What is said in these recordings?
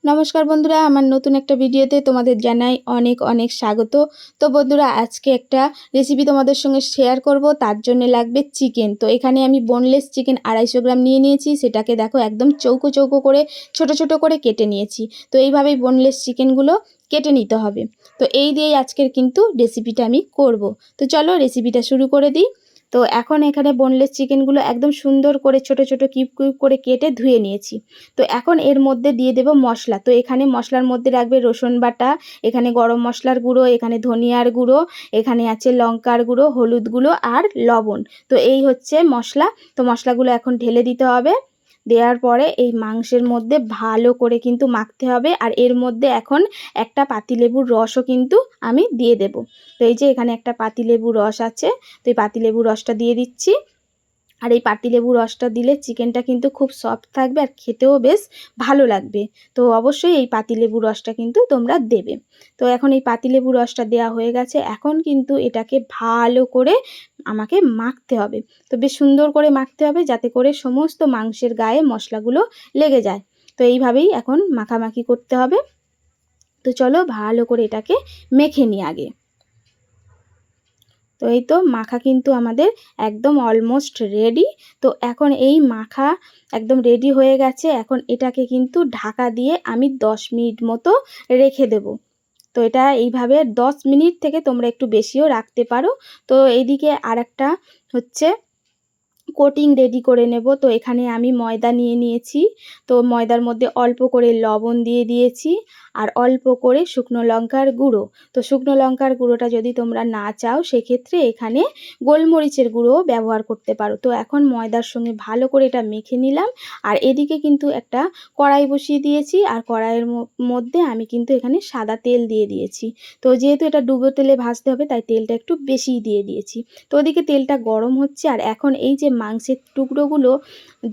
নমস্কার বন্ধুরা, আমার নতুন একটা ভিডিওতে তোমাদের জানাই অনেক অনেক স্বাগত। তো বন্ধুরা, আজকে একটা রেসিপি তোমাদের সঙ্গে শেয়ার করব। তার জন্য লাগবে চিকেন। তো এখানে আমি বোনলেস চিকেন 250 গ্রাম নিয়ে নিয়েছি। সেটাকে দেখো একদম চৌকো চৌকো করে ছোট ছোট করে কেটে নিয়েছি। তো এইভাবেই বোনলেস চিকেনগুলো কেটে নিতে হবে। তো এই দিয়েই আজকের কিন্তু রেসিপিটা আমি করব। তো চলো রেসিপিটা শুরু করে দিই। তো এখন এখানে বোনলেস চিকেনগুলো একদম সুন্দর করে ছোট ছোট কিউব কিউব করে কেটে ধুয়ে নিয়েছি। তো এখন এর মধ্যে দিয়ে দেব মশলা। তো এখানে মশলার মধ্যে রাখবে রসুন বাটা, এখানে গরম মশলার গুঁড়ো, এখানে ধনিয়ার গুঁড়ো, এখানে আছে লঙ্কার গুঁড়ো, হলুদ গুঁড়ো আর লবণ। তো এই হচ্ছে মশলা। তো মশলাগুলো এখন ঢেলে দিতে হবে। দেওয়ার পরে এই মাংসের মধ্যে ভালো করে কিন্তু মাখতে হবে। আর এর মধ্যে এখন একটা পাতিলেবুর রসও কিন্তু আমি দিয়ে দেব। তো এই যে এখানে একটা পাতিলেবুর রস আছে, তো এই পাতিলেবুর রসটা দিয়ে দিচ্ছি। আর এই পাতিলেবু রসটা দিলে চিকেনটা কিন্তু খুব সফট থাকবে আর খেতেও বেশ ভালো লাগবে। তো অবশ্যই এই পাতিলেবু রসটা কিন্তু তোমরা দেবে। তো এখন এই পাতিলেবু রসটা দেওয়া হয়ে গেছে। এখন কিন্তু এটাকে ভালো করে আমাকে মাখতে হবে। তো বেশ সুন্দর করে মাখতে হবে যাতে করে সমস্ত মাংসের গায়ে মশলাগুলো লেগে যায়। তো এইভাবেই এখন মাখামাখি করতে হবে। তো চলো ভালো করে এটাকে মেখে নিই আগে। তো এই তো মাখা কিন্তু আমাদের একদম অলমোস্ট রেডি। তো এখন এই মাখা একদম রেডি হয়ে গেছে। এখন এটাকে কিন্তু ঢাকা দিয়ে আমি 10 মিনিট মতো রেখে দেব। তো এটা এইভাবে 10 মিনিট থেকে তোমরা একটু বেশিও রাখতে পারো। তো এইদিকে আরেকটা হচ্ছে কোটিং রেডি করে নেব। তো এখানে আমি ময়দা নিয়ে নিয়েছি। তো ময়দার মধ্যে অল্প করে লবণ দিয়ে দিয়েছি আর অল্প করে শুকনো লঙ্কার গুঁড়ো। তো শুকনো লঙ্কার গুঁড়োটা যদি তোমরা না চাও সেক্ষেত্রে এখানে গোলমরিচের গুঁড়োও ব্যবহার করতে পারো। তো এখন ময়দার সঙ্গে ভালো করে এটা মেখে নিলাম। আর এদিকে কিন্তু একটা কড়াই বসিয়ে দিয়েছি আর কড়াইয়ের মধ্যে আমি কিন্তু এখানে সাদা তেল দিয়ে দিয়েছি। তো যেহেতু এটা ডুবো তেলে ভাজতে হবে তাই তেলটা একটু বেশিই দিয়ে দিয়েছি। তো ওদিকে তেলটা গরম হচ্ছে আর এখন এই যে মাংসের টুকরোগুলো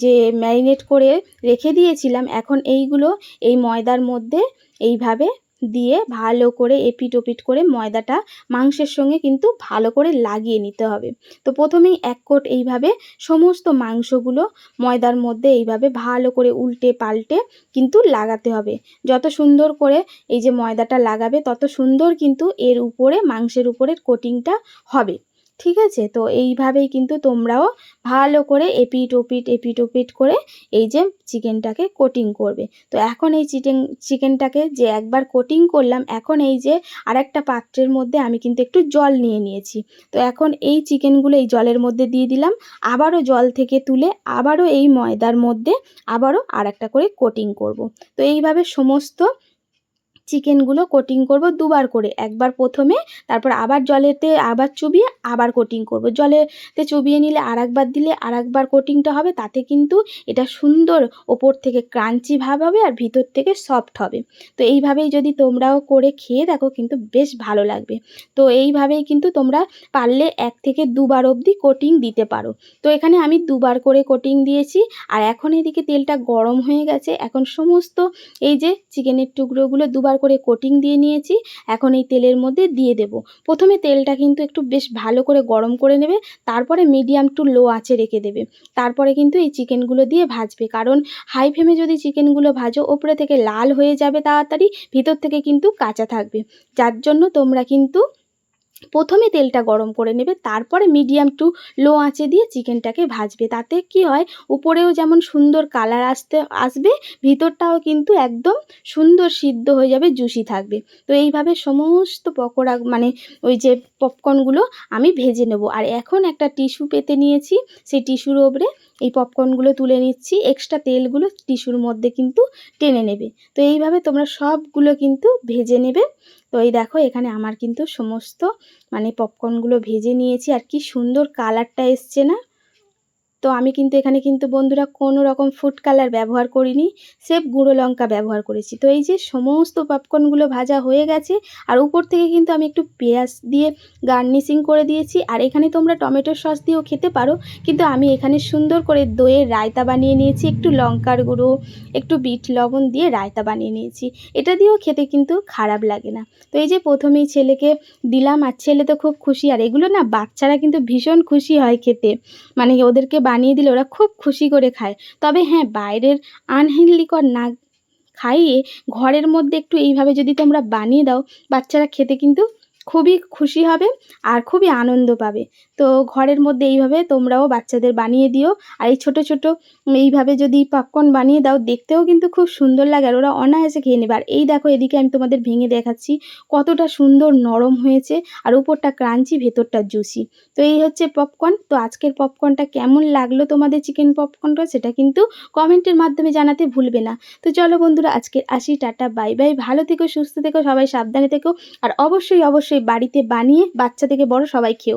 যে ম্যারিনেট করে রেখে দিয়েছিলাম, এখন এইগুলো এই ময়দার মধ্যে এইভাবে দিয়ে ভালো করে এপিট ওপিট করে ময়দাটা মাংসের সঙ্গে কিন্তু ভালো করে লাগিয়ে নিতে হবে। তো প্রথমেই এক কোট এইভাবে সমস্ত মাংসগুলো ময়দার মধ্যে এইভাবে ভালো করে উল্টে পাল্টে কিন্তু লাগাতে হবে। যত সুন্দর করে এই যে ময়দাটা লাগাবে তত সুন্দর কিন্তু এর উপরে মাংসের উপরের কোটিংটা হবে। ঠিক আছে? তো এইভাবেই কিন্তু তোমরাও ভালো করে এপিট ওপিট করে এই যে চিকেনটাকে কোটিং করবে। তো এখন এই চিকেনটাকে যে একবার কোটিং করলাম, এখন এই যে আরেকটা পাত্রের মধ্যে আমি কিন্তু একটু জল নিয়ে নিয়েছি। তো এখন এই চিকেনগুলো এই জলের মধ্যে দিয়ে দিলাম। আবারও জল থেকে তুলে আবারও এই ময়দার মধ্যে আবারও আরেকটা করে কোটিং করব। তো এইভাবে সমস্ত চিকেনগুলো কোটিং করব দুবার করে। একবার প্রথমে, তারপর আবার জলেতে আবার চুবিয়ে আবার কোটিং করব। জলেতে চুবিয়ে নিলে আরেকবার দিলে আরেকবার কোটিংটা হবে। তাতে কিন্তু এটা সুন্দর ওপর থেকে ক্রাঞ্চি ভাব হবে আর ভিতর থেকে সফট হবে। তো এইভাবেই যদি তোমরাও করে খেয়ে দেখো কিন্তু বেশ ভালো লাগবে। তো এইভাবেই কিন্তু তোমরা পারলে 1 থেকে 2 বার অবধি কোটিং দিতে পারো। তো এখানে আমি 2 বার করে কোটিং দিয়েছি। আর এখন এদিকে তেলটা গরম হয়ে গেছে। এখন সমস্ত এই যে চিকেনের টুকরোগুলো 2 বার করে কোটিং দিয়ে নিয়েছি। এখন এই তেলের মধ্যে দিয়ে দেব। প্রথমে তেলটা কিন্তু একটু বেশ ভালো করে গরম করে নেবে, তারপরে মিডিয়াম টু লো আঁচে রেখে দেবে। তারপরে কিন্তু এই চিকেনগুলো দিয়ে ভাজবে। কারণ হাই ফ্লেমে যদি চিকেনগুলো ভাজো ওপরে থেকে লাল হয়ে যাবে তাড়াতাড়ি, ভিতর থেকে কিন্তু কাঁচা থাকবে। যার জন্য তোমরা কিন্তু প্রথমে তেলটা গরম করে নেবে, তারপরে মিডিয়াম টু লো আঁচে দিয়ে চিকেনটাকে ভাজবে। তাতে কি হয়, উপরেও যেমন সুন্দর কালার আসবে, ভিতরটাও কিন্তু একদম সুন্দর সিদ্ধ হয়ে যাবে, জুসি থাকবে। তো এইভাবে সমস্ত পকোড়া মানে ওই যে পপকর্নগুলো আমি ভেজে নেব। আর এখন একটা টিস্যু পেতে নিয়েছি, সেই টিস্যুর ওপরে এই পপকর্নগুলো তুলে নিচ্ছি। এক্সট্রা তেলগুলো টিস্যুর মধ্যে কিন্তু টেনে নেবে। তো এইভাবে তোমরা সবগুলো কিন্তু ভেজে নেবে। তো এই দেখো এখানে আমার কিন্তু সমস্ত মানে পপকর্নগুলো ভেজে নিয়েছি আর কি সুন্দর কালারটা এসছে না? তো আমি কিন্তু এখানে কিন্তু বন্ধুরা কোনো রকম ফুড কালার ব্যবহার করিনি, স্রেফ গুঁড়ো লঙ্কা ব্যবহার করেছি। তো এই যে সমস্ত পপকর্নগুলো ভাজা হয়ে গেছে আর উপর থেকে কিন্তু আমি একটু পেঁয়াজ দিয়ে গার্নিশিং করে দিয়েছি। আর এখানে তোমরা টমেটো সস দিয়েও খেতে পারো, কিন্তু আমি এখানে সুন্দর করে দইয়ের রায়তা বানিয়ে নিয়েছি, একটু লঙ্কার গুঁড়ো একটু বিট লবণ দিয়ে রায়তা বানিয়ে নিয়েছি। এটা দিয়েও খেতে কিন্তু খারাপ লাগে না। তো এই যে প্রথমেই ছেলেকে দিলাম আর ছেলে তো খুব খুশি। আর এগুলো না বাচ্চারা কিন্তু ভীষণ খুশি হয় খেতে, মানে ওদেরকে বানিয়ে দিলে ওরা খুব খুশি করে খায়। তবে হ্যাঁ, বাইরের আনহেলদিকর না খাইয়ে ঘরের মধ্যে একটু এইভাবে যদি তোমরা বানিয়ে দাও, বাচ্চারা খেতে কিন্তু খুবই খুশি হবে আর খুবই আনন্দ পাবে। তো ঘরের মধ্যে এইভাবে তোমরাও বাচ্চাদের বানিয়ে দিও। আর এই ছোট, ছোট এইভাবে যদি পপকর্ন বানিয়ে দাও, দেখতেও কিন্তু খুব সুন্দর লাগে আর ওরা অনায়াসে খেয়ে নেবে। আর এই দেখো এদিকে আমি তোমাদের ভেঙে দেখাচ্ছি কতটা সুন্দর নরম হয়েছে আর উপরটা ক্রাঞ্চি ভেতরটা জুসি। তো এই হচ্ছে পপকর্ন। তো আজকের পপকর্নটা কেমন লাগলো তোমাদের চিকেন পপকর্নটা, সেটা কিন্তু কমেন্টের মাধ্যমে জানাতে ভুলবে না। তো চলো বন্ধুরা, আজকে আসি, টাটা, বাই বাই। ভালো থেকো, সুস্থ থেকো, সবাই সাবধানে থেকো। আর অবশ্যই, অবশ্যই বাড়িতে বানিয়ে বাচ্চা থেকে বড় সবাই খেও।